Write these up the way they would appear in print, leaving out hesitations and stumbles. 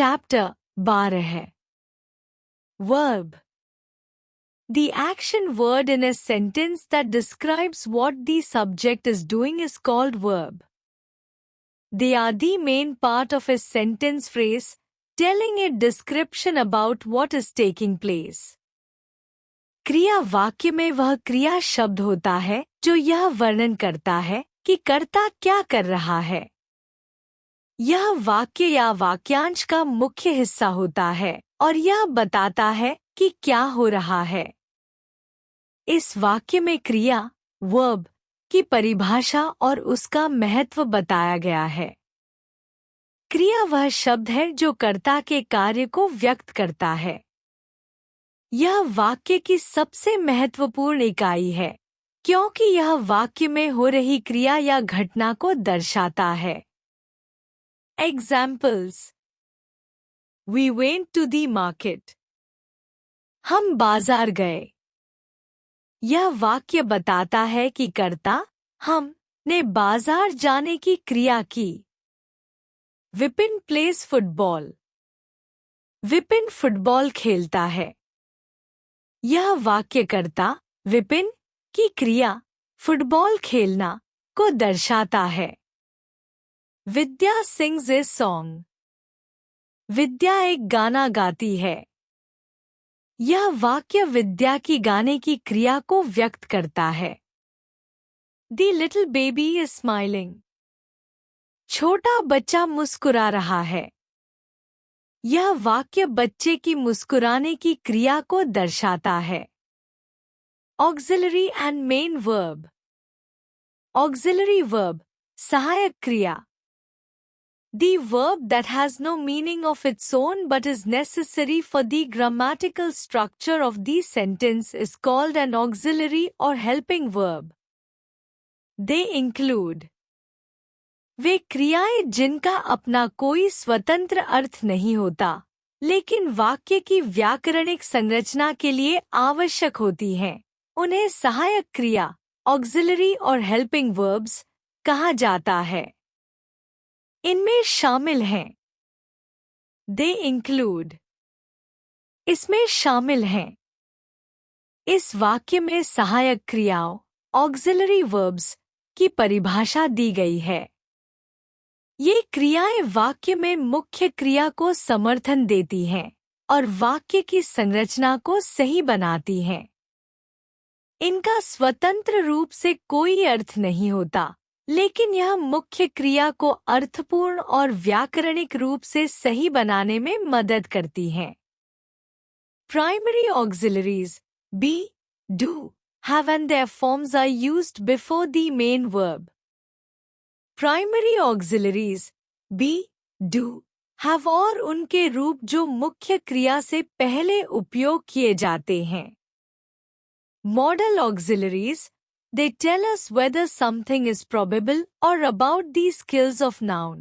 Chapter 12 Verb. The action word in a sentence that describes what the subject is doing is called verb. They are the main part of a sentence phrase, telling a description about what is taking place. क्रिया वाक्य में वह क्रिया शब्द होता है जो यह वर्णन करता है कि कर्ता क्या कर रहा है। यह वाक्य या वाक्यांश का मुख्य हिस्सा होता है और यह बताता है कि क्या हो रहा है। इस वाक्य में क्रिया वर्ब की परिभाषा और उसका महत्व बताया गया है। क्रिया वह शब्द है जो कर्ता के कार्य को व्यक्त करता है। यह वाक्य की सबसे महत्वपूर्ण इकाई है क्योंकि यह वाक्य में हो रही क्रिया या घटना को दर्शाता है। Examples. We went to the market. हम बाजार गए। यह वाक्य बताता है कि कर्ता हम ने बाजार जाने की क्रिया की। Vipin place football. Vipin football खेलता है। यह वाक्य कर्ता विपिन की क्रिया फुटबॉल खेलना को दर्शाता है। विद्या सिंग्स ए सॉन्ग। विद्या एक गाना गाती है। यह वाक्य विद्या की गाने की क्रिया को व्यक्त करता है। The little baby is smiling. छोटा बच्चा मुस्कुरा रहा है। यह वाक्य बच्चे की मुस्कुराने की क्रिया को दर्शाता है। Auxiliary and main verb. Auxiliary verb सहायक क्रिया। The verb that has no meaning of its own but is necessary for the grammatical structure of the sentence is called an auxiliary or helping verb. They include वे क्रियाएं जिनका अपना कोई स्वतंत्र अर्थ नहीं होता, लेकिन वाक्य की व्याकरणिक संरचना के लिए आवश्यक होती हैं। उन्हें सहायक क्रिया, auxiliary और helping verbs कहा जाता है। इनमें शामिल हैं। They include। इसमें शामिल हैं। इस वाक्य में सहायक क्रियाओं auxiliary verbs की परिभाषा दी गई है। ये क्रियाएं वाक्य में मुख्य क्रिया को समर्थन देती हैं और वाक्य की संरचना को सही बनाती हैं। इनका स्वतंत्र रूप से कोई अर्थ नहीं होता, लेकिन यह मुख्य क्रिया को अर्थपूर्ण और व्याकरणिक रूप से सही बनाने में मदद करती हैं। Primary auxiliaries be, do, have and their forms are used before the main verb. Primary auxiliaries be, do, have और उनके रूप जो मुख्य क्रिया से पहले उपयोग किए जाते हैं। Modal auxiliaries they tell us whether something is probable or about the skills of noun.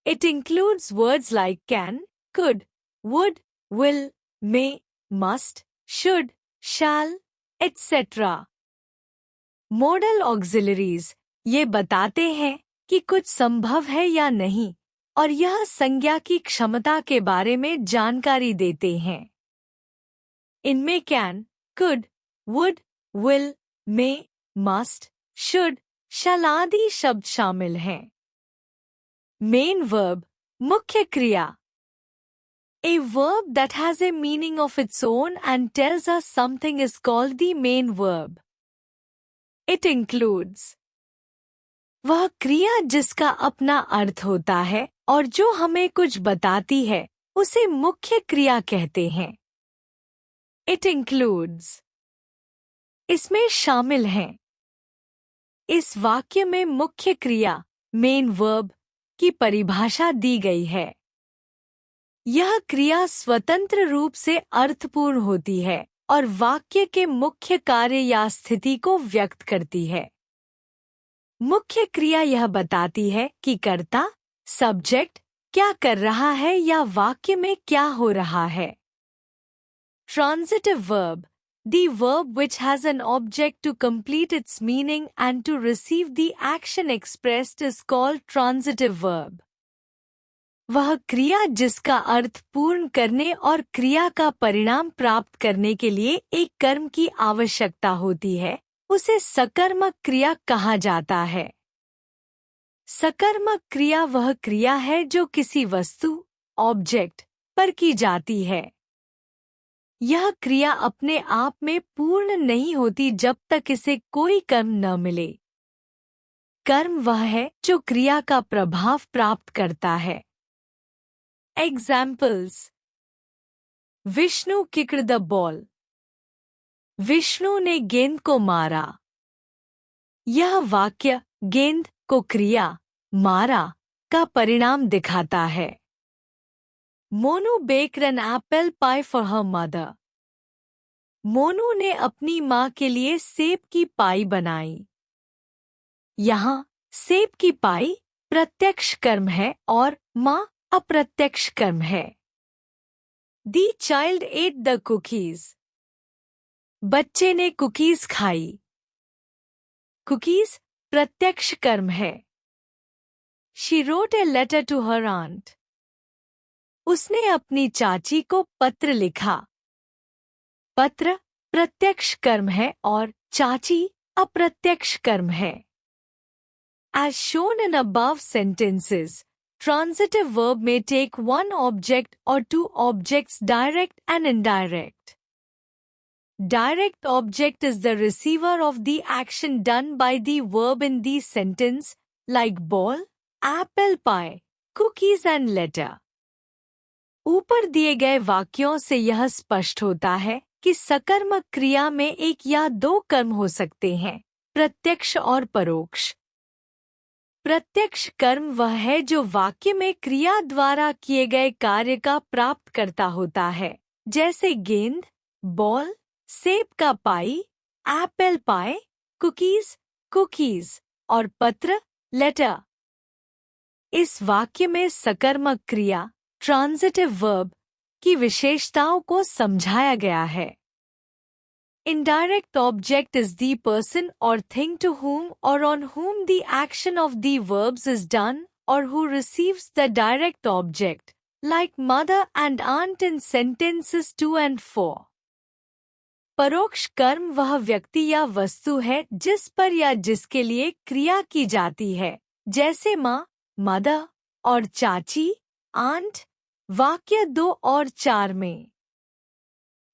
It includes words like can, could, would, will, may, must, should, shall, etc. Modal auxiliaries ये बताते हैं कि कुछ संभव है या नहीं और यह संज्ञा की क्षमता के बारे में जानकारी देते हैं। इनमें can, could, would, will, may, must, should, shall आदि शब्द शामिल हैं। Main verb मुख्य क्रिया। A verb that has a meaning of its own and tells us something is called the main verb. It includes वह क्रिया जिसका अपना अर्थ होता है और जो हमें कुछ बताती है उसे मुख्य क्रिया कहते हैं। It includes इसमें शामिल हैं। इस वाक्य में मुख्य क्रिया मेन वर्ब की परिभाषा दी गई है। यह क्रिया स्वतंत्र रूप से अर्थपूर्ण होती है और वाक्य के मुख्य कार्य या स्थिति को व्यक्त करती है। मुख्य क्रिया यह बताती है कि कर्ता सब्जेक्ट क्या कर रहा है या वाक्य में क्या हो रहा है। Transitive verb the verb which has an object to complete its meaning and to receive the action expressed is called transitive verb. वह क्रिया जिसका अर्थ पूर्ण करने और क्रिया का परिणाम प्राप्त करने के लिए एक कर्म की आवश्यकता होती है, उसे सकर्मक क्रिया कहा जाता है। सकर्मक क्रिया वह क्रिया है जो किसी वस्तु, ऑब्जेक्ट पर की जाती है। यह क्रिया अपने आप में पूर्ण नहीं होती जब तक इसे कोई कर्म न मिले। कर्म वह है जो क्रिया का प्रभाव प्राप्त करता है। Examples: Vishnu kicked the ball. Vishnu ने गेंद को मारा। यह वाक्य गेंद को क्रिया मारा का परिणाम दिखाता है। Monu baked an apple pie for her mother. Monu ने अपनी माँ के लिए सेब की पाई बनाई। यहाँ सेब की पाई प्रत्यक्ष कर्म है और माँ अप्रत्यक्ष कर्म है। The child ate the cookies. बच्चे ने कुकीज खाई। कुकीज प्रत्यक्ष कर्म है। She wrote a letter to her aunt. उसने अपनी चाची को पत्र लिखा। पत्र प्रत्यक्ष कर्म है और चाची अप्रत्यक्ष कर्म है। As shown in above sentences, transitive verb may take one object or two objects, direct and indirect. Direct object is the receiver of the action done by the verb in the sentence, like ball, apple pie, cookies and letter. ऊपर दिए गए वाक्यों से यह स्पष्ट होता है कि सकर्मक क्रिया में एक या दो कर्म हो सकते हैं, प्रत्यक्ष और परोक्ष। प्रत्यक्ष कर्म वह है जो वाक्य में क्रिया द्वारा किए गए कार्य का प्राप्त करता होता है, जैसे गेंद, बॉल, सेब का पाई, एप्पल पाई, कुकीज, कुकीज और पत्र, लेटर। इस वाक्य में सकर्मक क्रिया, ट्रांजिटिव वर्ब, की विशेषताओं को समझाया गया है। Indirect object is the person or thing to whom or on whom the action of the verbs is done or who receives the direct object, like mother and aunt in sentences 2 and 4. परोक्ष कर्म वह व्यक्ति या वस्तु है जिस पर या जिसके लिए क्रिया की जाती है, जैसे माँ, मदर और चाची, आंट, वाक्य 2 और 4 में।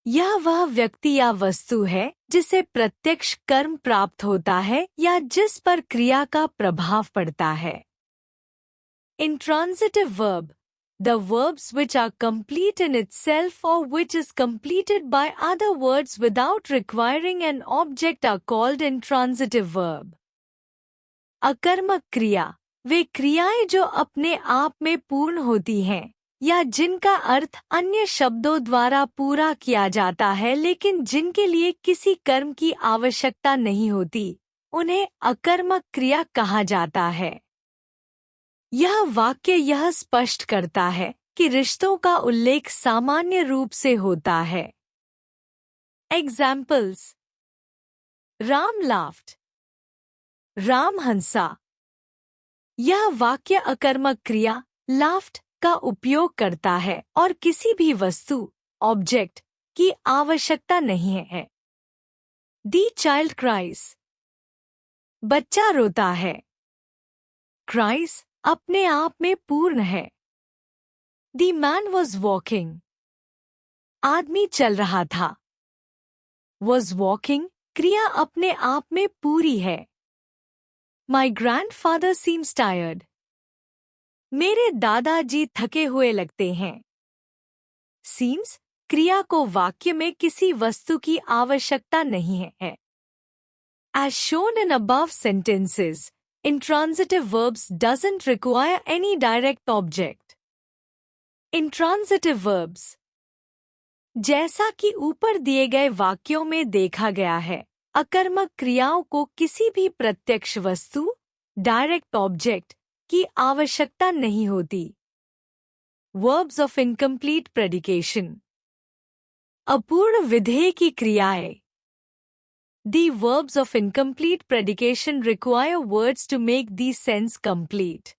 यह वह व्यक्ति या वस्तु है जिसे प्रत्यक्ष कर्म प्राप्त होता है या जिस पर क्रिया का प्रभाव पड़ता है। Intransitive verb, the verbs which are complete in itself or which is completed by other words without requiring an object are called intransitive verb. अकर्मक क्रिया वे क्रियाएं जो अपने आप में पूर्ण होती हैं या जिनका अर्थ अन्य शब्दों द्वारा पूरा किया जाता है लेकिन जिनके लिए किसी कर्म की आवश्यकता नहीं होती, उन्हें अकर्मक क्रिया कहा जाता है। यह वाक्य यह स्पष्ट करता है कि रिश्तों का उल्लेख सामान्य रूप से होता है। एग्जाम्पल्स: राम लाफ्ड, राम हंसा। यह वाक्य अकर्मक क्रिया लाफ्ड का उपयोग करता है और किसी भी वस्तु, ऑब्जेक्ट की आवश्यकता नहीं है। The child cries. बच्चा रोता है। Cries अपने आप में पूर्ण है। The man was walking. आदमी चल रहा था। Was walking क्रिया अपने आप में पूरी है। My grandfather seems tired. मेरे दादाजी थके हुए लगते हैं। Seems क्रिया को वाक्य में किसी वस्तु की आवश्यकता नहीं है। As shown in above sentences, intransitive verbs doesn't require any direct object. Intransitive verbs, जैसा कि ऊपर दिए गए वाक्यों में देखा गया है, अकर्मक क्रियाओं को किसी भी प्रत्यक्ष वस्तु, डायरेक्ट ऑब्जेक्ट की आवश्यकता नहीं होती। Verbs of incomplete predication, अपूर्ण विधेय की क्रियाएं। The verbs of incomplete predication require words to make the sense complete.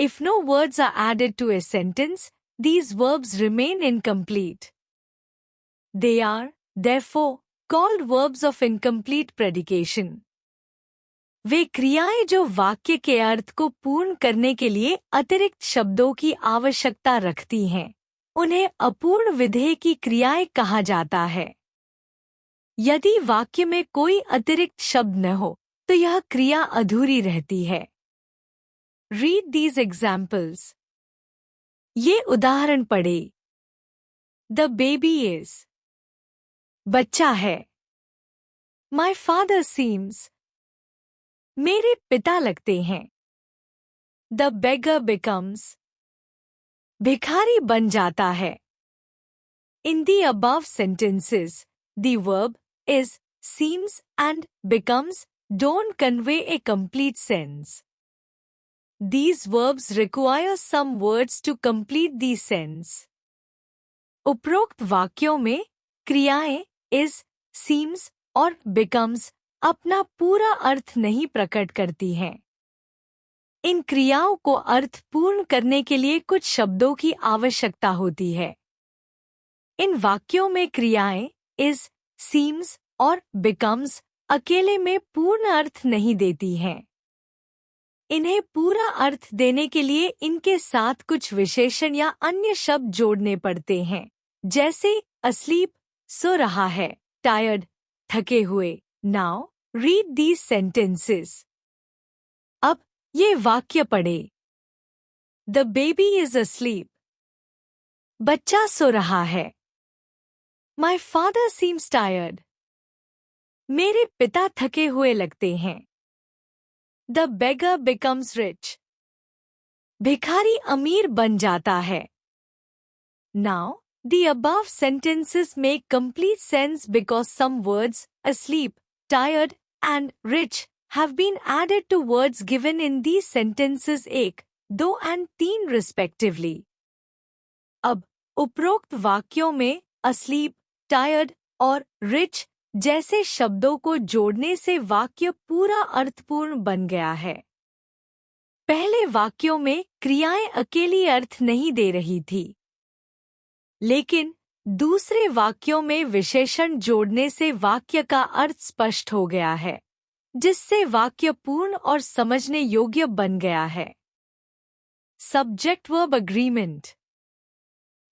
If no words are added to a sentence, these verbs remain incomplete. They are, therefore, called verbs of incomplete predication. वे क्रियाएं जो वाक्य के अर्थ को पूर्ण करने के लिए अतिरिक्त शब्दों की आवश्यकता रखती हैं, उन्हें अपूर्ण विधेय की क्रियाएं कहा जाता है। यदि वाक्य में कोई अतिरिक्त शब्द न हो तो यह क्रिया अधूरी रहती है। Read these examples. ये उदाहरण पढ़े। The baby is. बच्चा है। My father seems. मेरे पिता लगते हैं। The beggar becomes. भिखारी बन जाता है। In the above sentences, the verb is, seems and becomes don't convey a complete sense. These verbs require some words to complete the sense. उपरोक्त वाक्यों में क्रियाएं is, seems और becomes अपना पूरा अर्थ नहीं प्रकट करती हैं। इन क्रियाओं को अर्थ पूर्ण करने के लिए कुछ शब्दों की आवश्यकता होती है। इन वाक्यों में क्रियाएं is, seems और becomes अकेले में पूर्ण अर्थ नहीं देती हैं। इन्हें पूरा अर्थ देने के लिए इनके साथ कुछ विशेषण या अन्य शब्द जोड़ने पड़ते हैं, जैसे asleep, सो रहा है, tired, थके हुए। Now, read these sentences. अब ये वाक्य पढ़े। The baby is asleep. बच्चा सो रहा है। My father seems tired. मेरे पिता थके हुए लगते हैं। The beggar becomes rich. भिखारी अमीर बन जाता है। Now, the above sentences make complete sense because some words, asleep, tired, and rich, have been added to words given in these sentences 1, 2 and 3 respectively. अब उपरोक्त वाक्यों में asleep, tired और rich जैसे शब्दों को जोड़ने से वाक्य पूरा अर्थपूर्ण बन गया है। पहले वाक्यों में क्रियाएं अकेली अर्थ नहीं दे रही थी, लेकिन दूसरे वाक्यों में विशेषण जोड़ने से वाक्य का अर्थ स्पष्ट हो गया है, जिससे वाक्य पूर्ण और समझने योग्य बन गया है। Subject verb agreement.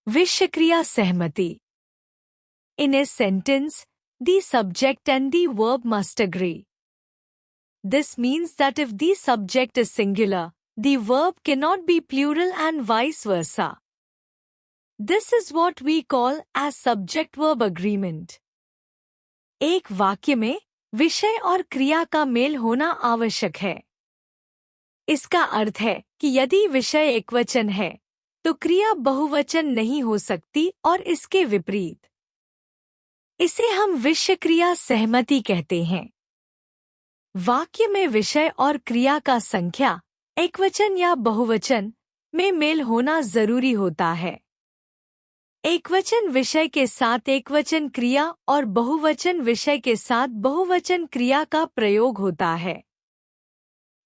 विषय क्रिया सहमति। In a sentence, the subject and the verb must agree. This means that if the subject is singular, the verb cannot be plural and vice versa. This is what we call as subject-verb agreement. एक वाक्य में विषय और क्रिया का mail होना आवश्यक है। इसका अर्थ है कि यदि विषय एकवचन है, तो क्रिया बहुवचन नहीं हो सकती और इसके विपरीत। इसे हम विषय क्रिया सहमति कहते हैं। वाक्य में विषय और क्रिया का संख्या, एकवचन या बहुवचन, में मेल होना जरूरी होता है। एकवचन विषय के साथ एकवचन क्रिया और बहुवचन विषय के साथ बहुवचन क्रिया का प्रयोग होता है।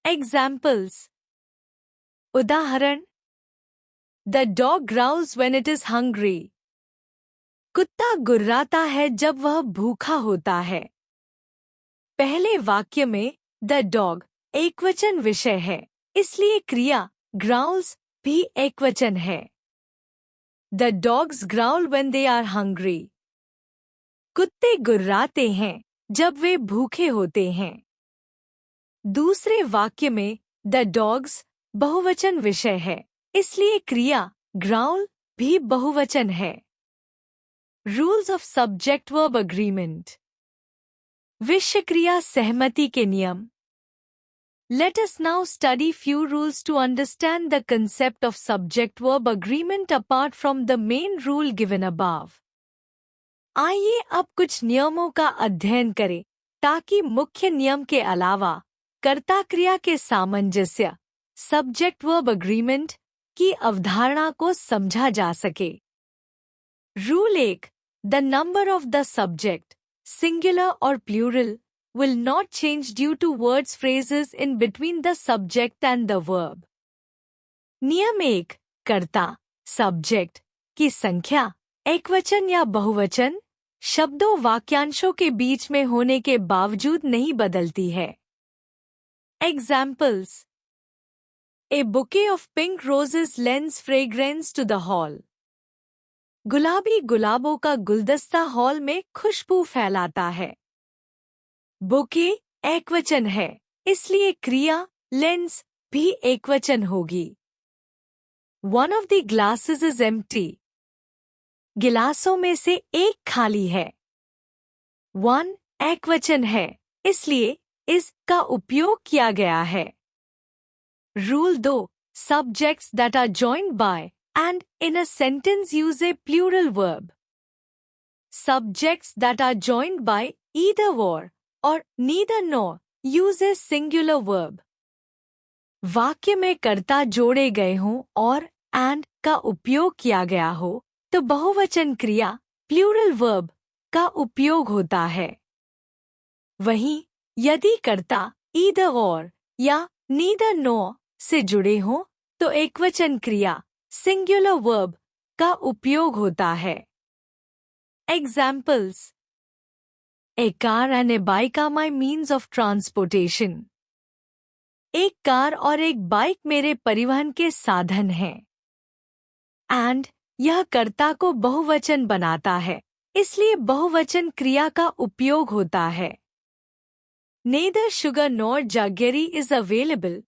Examples. उदाहरण: The dog growls when it is hungry. कुत्ता गुर्राता है जब वह भूखा होता है। पहले वाक्य में the dog एकवचन विषय है, इसलिए क्रिया growls भी एकवचन है। The dogs growl when they are hungry. कुत्ते गुर्राते हैं जब वे भूखे होते हैं। दूसरे वाक्य में the dogs बहुवचन विषय है, इसलिए क्रिया growl भी बहुवचन है। Rules of subject-verb agreement. विषय क्रिया सहमति के नियम। Let us now study few rules to understand the concept of subject-verb agreement apart from the main rule given above. आइए अब कुछ नियमों का अध्ययन करें ताकि मुख्य नियम के अलावा कर्ता क्रिया के सामंजस्य subject-verb agreement की अवधारणा को समझा जा सके। Rule 1. The number of the subject, singular or plural, will not change due to words phrases in between the subject and the verb. नियम 1, कर्ता सब्जेक्ट की संख्या एकवचन या बहुवचन शब्दों वाक्यांशों के बीच में होने के बावजूद नहीं बदलती है। Examples: A bouquet of pink roses lends fragrance to the hall. गुलाबी गुलाबों का गुलदस्ता हॉल में खुशबू फैलाता है। बुके एकवचन है, इसलिए क्रिया लेंस भी एकवचन होगी। One of the glasses is empty. गिलासों में से एक खाली है। One एकवचन है, इसलिए इस का उपयोग किया गया है। Rule 2, subjects that are joined by and in a sentence use a plural verb. Subjects that are joined by either or neither nor use a singular verb. वाक्य में कर्ता जोड़े गए हों और and का उपयोग किया गया हो तो बहुवचन क्रिया प्लूरल वर्ब का उपयोग होता है। वहीं यदि कर्ता either or या neither nor से जुड़े हों तो एकवचन क्रिया सिंगुलर वर्ब का उपयोग होता है। Examples: A car and a bike are my means of transportation. एक कार और एक बाइक मेरे परिवहन के साधन हैं। And यह कर्ता को बहुवचन बनाता है, इसलिए बहुवचन क्रिया का उपयोग होता है। Neither sugar nor jaggery is available.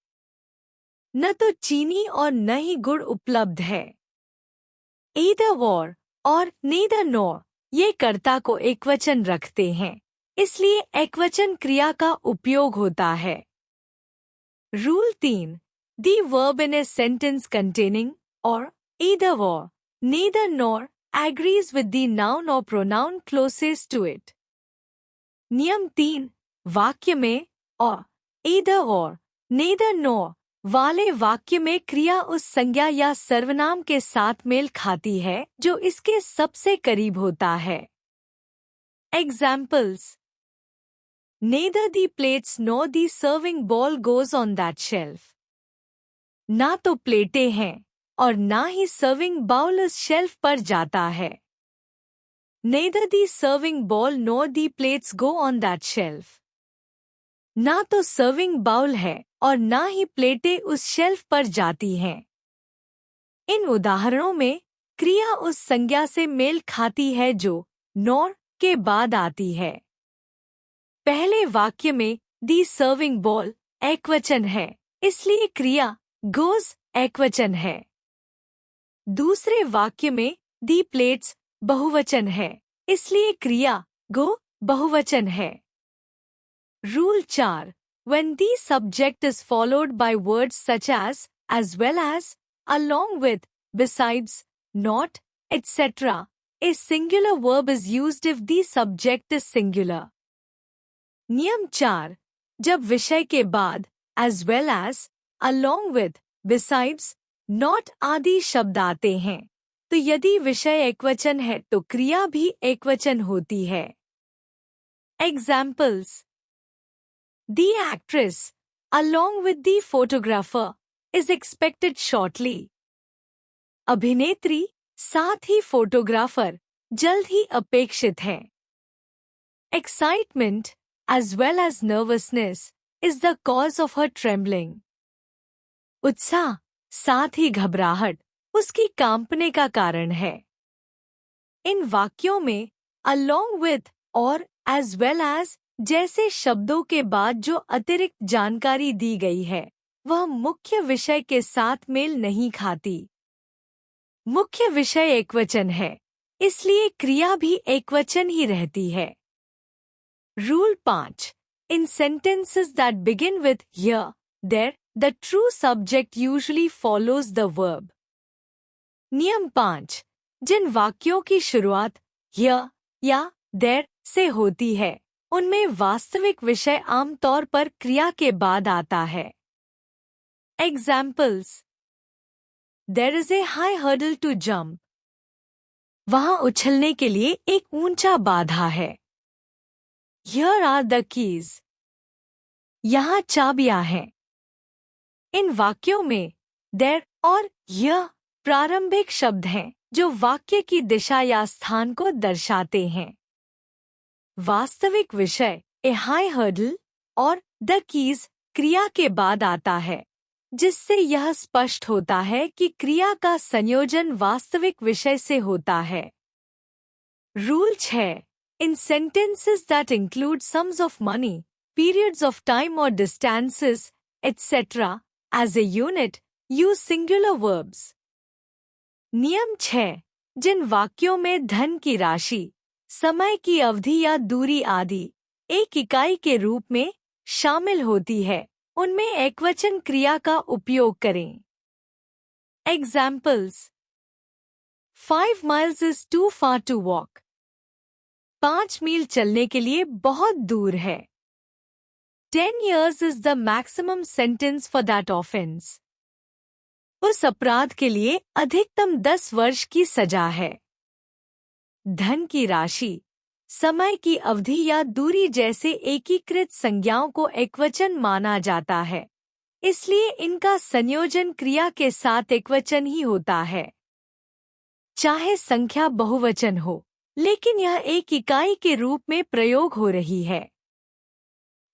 न तो चीनी और न ही गुड़ उपलब्ध है। Either और neither nor ये कर्ता को एकवचन रखते हैं, इसलिए एकवचन क्रिया का उपयोग होता है। Rule 3, The verb in a sentence containing or either or neither nor agrees with the noun or pronoun closest to it. नियम 3, वाक्य में और either or neither nor वाले वाक्य में क्रिया उस संज्ञा या सर्वनाम के साथ मेल खाती है जो इसके सबसे करीब होता है। Examples: Neither the plates nor the serving bowl goes on that shelf. ना तो प्लेटें हैं और ना ही सर्विंग बाउल उस शेल्फ पर जाता है। Neither the serving bowl nor the plates go on that shelf. ना तो सर्विंग बाउल है और ना ही प्लेटें उस शेल्फ पर जाती हैं। इन उदाहरणों में क्रिया उस संज्ञा से मेल खाती है जो नॉर के बाद आती है। पहले वाक्य में दी सर्विंग बॉल एकवचन है, इसलिए क्रिया गोज एकवचन है। दूसरे वाक्य में दी प्लेट्स बहुवचन है, इसलिए क्रिया गो बहुवचन है। Rule 4, When the subject is followed by words such as well as, along with, besides, not, etc., a singular verb is used if the subject is singular. नियम 4, जब विषय के बाद as well as, along with, besides, not आदि शब्द आते हैं, तो यदि विषय एकवचन है तो क्रिया भी एकवचन होती है। Examples: The actress, along with the photographer, is expected shortly. अभिनेत्री साथ ही फोटोग्राफर जल्द ही अपेक्षित है। Excitement, as well as nervousness, is the cause of her trembling. उत्साह साथ ही घबराहट उसकी कांपने का कारण है। इन वाक्यों में along with और as well as जैसे शब्दों के बाद जो अतिरिक्त जानकारी दी गई है वह मुख्य विषय के साथ मेल नहीं खाती। मुख्य विषय एकवचन है, इसलिए क्रिया भी एकवचन ही रहती है। Rule 5, in sentences that begin with here, there, the true subject usually follows the verb. नियम 5, जिन वाक्यों की शुरुआत here या there से होती है उनमें वास्तविक विषय आमतौर पर क्रिया के बाद आता है। Examples: There is a high hurdle to jump. वहां उछलने के लिए एक ऊंचा बाधा है। Here are the keys. यहाँ चाबियां हैं। इन वाक्यों में there और यह प्रारंभिक शब्द हैं जो वाक्य की दिशा या स्थान को दर्शाते हैं। वास्तविक विषय ए हाई हर्डल और द कीज क्रिया के बाद आता है, जिससे यह स्पष्ट होता है कि क्रिया का संयोजन वास्तविक विषय से होता है। Rule 6 in sentences that include sums of money, periods of time or distances, etc. as a unit, use singular verbs. नियम 6 जिन वाक्यों में धन की राशि, समय की अवधि या दूरी आदि एक इकाई के रूप में शामिल होती है, उनमें एकवचन क्रिया का उपयोग करें। Examples 5 miles is too far to walk. 5 मील चलने के लिए बहुत दूर है। 10 years is the maximum sentence for that offense. उस अपराध के लिए अधिकतम 10 वर्ष की सजा है। धन की राशि, समय की अवधि या दूरी जैसे एकीकृत संज्ञाओं को एकवचन माना जाता है, इसलिए इनका संयोजन क्रिया के साथ एकवचन ही होता है। चाहे संख्या बहुवचन हो, लेकिन यह एक इकाई के रूप में प्रयोग हो रही है।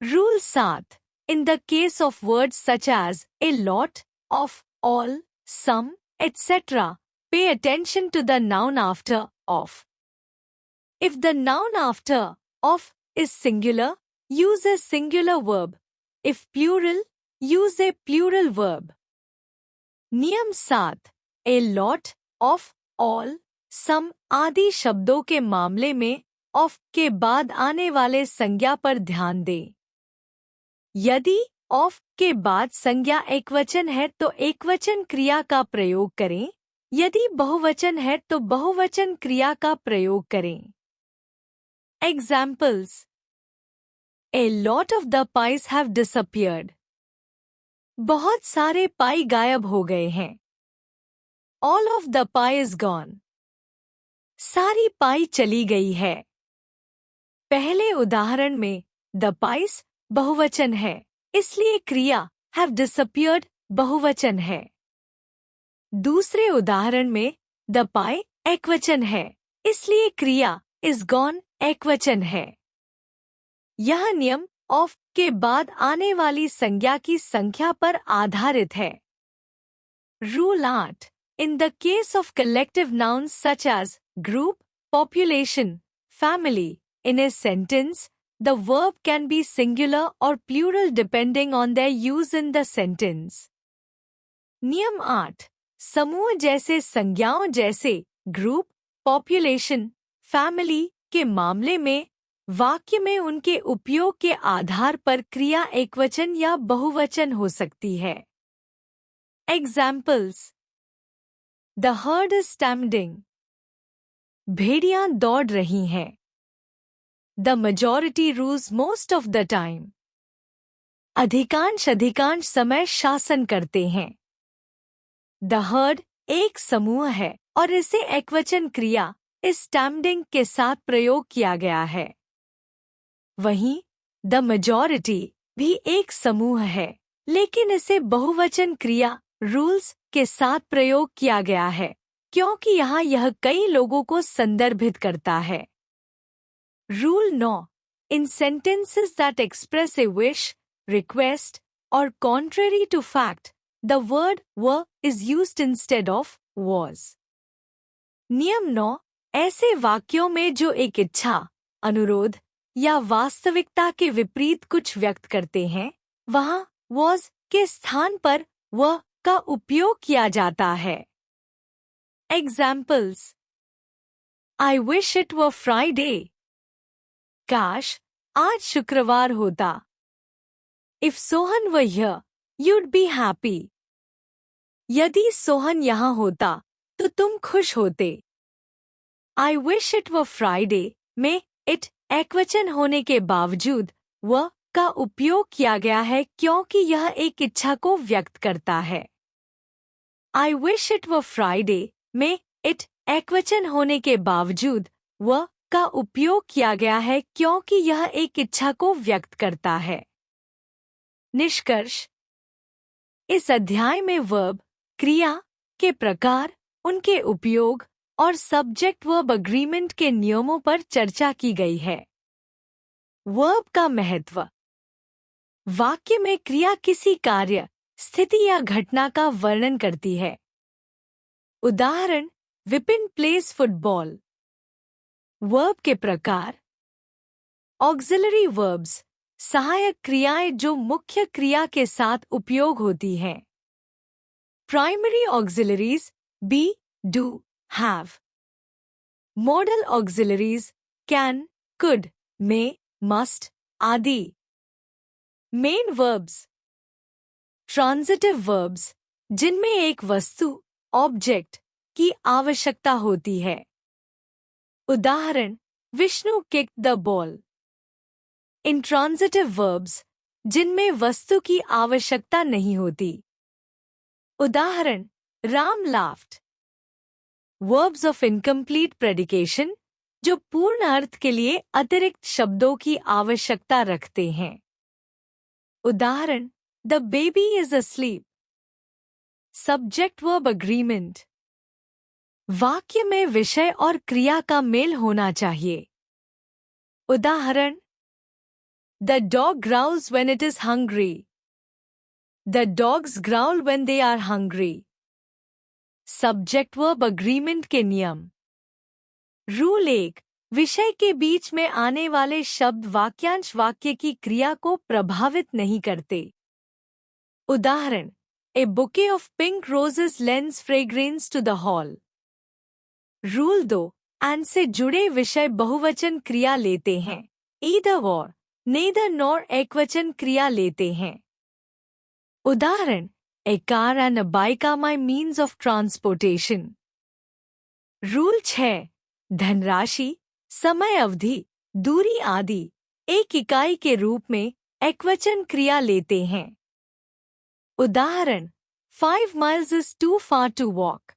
Rule 7 in the case of words such as a lot, of, all, some, etc. Pay attention to the noun after of. If the noun after of is singular, use a singular verb. If plural, use a plural verb. नियम 7 a lot, of, all, some आदि शब्दों के मामले में of के बाद आने वाले संज्ञा पर ध्यान दें। यदि of के बाद संज्ञा एकवचन है तो एकवचन क्रिया का प्रयोग करें, यदि बहुवचन है तो बहुवचन क्रिया का प्रयोग करें। Examples A lot of the pies have disappeared. बहुत सारे पाई गायब हो गए हैं। All of the pie is gone. सारी पाई चली गई है। पहले उदाहरण में the pies बहुवचन है, इसलिए क्रिया have disappeared बहुवचन है। दूसरे उदाहरण में the pie एकवचन है, इसलिए क्रिया is gone एकवचन है। यह नियम ऑफ के बाद आने वाली संज्ञा की संख्या पर आधारित है। Rule 8 in the case of collective nouns such as group, population, family, in a sentence the verb can be singular और plural depending on their use in the sentence. नियम 8 समूह जैसे संज्ञाओं जैसे ग्रुप, पॉपुलेशन, फैमिली के मामले में वाक्य में उनके उपयोग के आधार पर क्रिया एकवचन या बहुवचन हो सकती है। Examples The herd is stampeding. भेड़ियां दौड़ रही हैं। The majority rules most of the time. अधिकांश समय शासन करते हैं। The herd एक समूह है और इसे एकवचन क्रिया इस स्टैम्पिंग के साथ प्रयोग किया गया है। वहीं द मेजॉरिटी भी एक समूह है, लेकिन इसे बहुवचन क्रिया रूल्स के साथ प्रयोग किया गया है, क्योंकि यहाँ यह कई लोगों को संदर्भित करता है। Rule 9 in sentences that express a wish, request और contrary to fact the word were is used instead of was. नियम 9 ऐसे वाक्यों में जो एक इच्छा, अनुरोध या वास्तविकता के विपरीत कुछ व्यक्त करते हैं, वहां was के स्थान पर वह का उपयोग किया जाता है। Examples I wish it were Friday. काश आज शुक्रवार होता। If Sohan were here, you'd be happy. यदि सोहन यहाँ होता तो तुम खुश होते। I wish it were Friday में it एकवचन होने के बावजूद वह का उपयोग किया गया है क्योंकि यह एक इच्छा को व्यक्त करता है। I wish it were Friday में it एकवचन होने के बावजूद वह का उपयोग किया गया है क्योंकि यह एक इच्छा को व्यक्त करता है। निष्कर्ष इस अध्याय में वर्ब क्रिया के प्रकार, उनके उपयोग और सब्जेक्ट वर्ब अग्रीमेंट के नियमों पर चर्चा की गई है। वर्ब का महत्व। वाक्य में क्रिया किसी कार्य, स्थिति या घटना का वर्णन करती है। उदाहरण, विपिन प्लेज फुटबॉल। वर्ब के प्रकार। ऑक्सिलरी वर्ब्स, सहायक क्रियाएं जो मुख्य क्रिया के साथ उपयोग होती हैं। Primary auxiliaries, be, do, have. Modal auxiliaries, can, could, may, must आदि। Main verbs. ट्रांजिटिव वर्ब्स, जिनमें एक वस्तु, ऑब्जेक्ट की आवश्यकता होती है। उदाहरण, Vishnu kicked the ball. Intransitive verbs, जिनमें वस्तु की आवश्यकता नहीं होती। उदाहरण, Ram laughed. Verbs of incomplete predication, जो पूर्ण अर्थ के लिए अतिरिक्त शब्दों की आवश्यकता रखते हैं। उदाहरण, the baby is asleep. Subject verb agreement. वाक्य में विषय और क्रिया का मेल होना चाहिए। उदाहरण, The dog growls when it is hungry. The dogs growl when they are hungry. Subject verb agreement के नियम। रूल 1, विषय के बीच में आने वाले शब्द वाक्यांश वाक्य की क्रिया को प्रभावित नहीं करते। उदाहरण, A bouquet of pink roses lends fragrance to the hall. Rule 2, and से जुड़े विषय बहुवचन क्रिया लेते हैं। Either or, neither nor एकवचन क्रिया लेते हैं। उदाहरण, A car and a bike are my means of transportation. Rule 6, धनराशि, समय अवधि, दूरी आदि एक इकाई के रूप में एकवचन क्रिया लेते हैं। उदाहरण, 5 miles is too far to walk.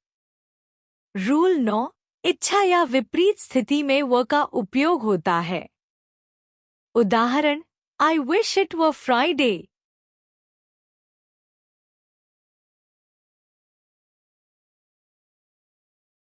Rule 9, इच्छा या विपरीत स्थिति में व का उपयोग होता है। उदाहरण, I wish it were Friday.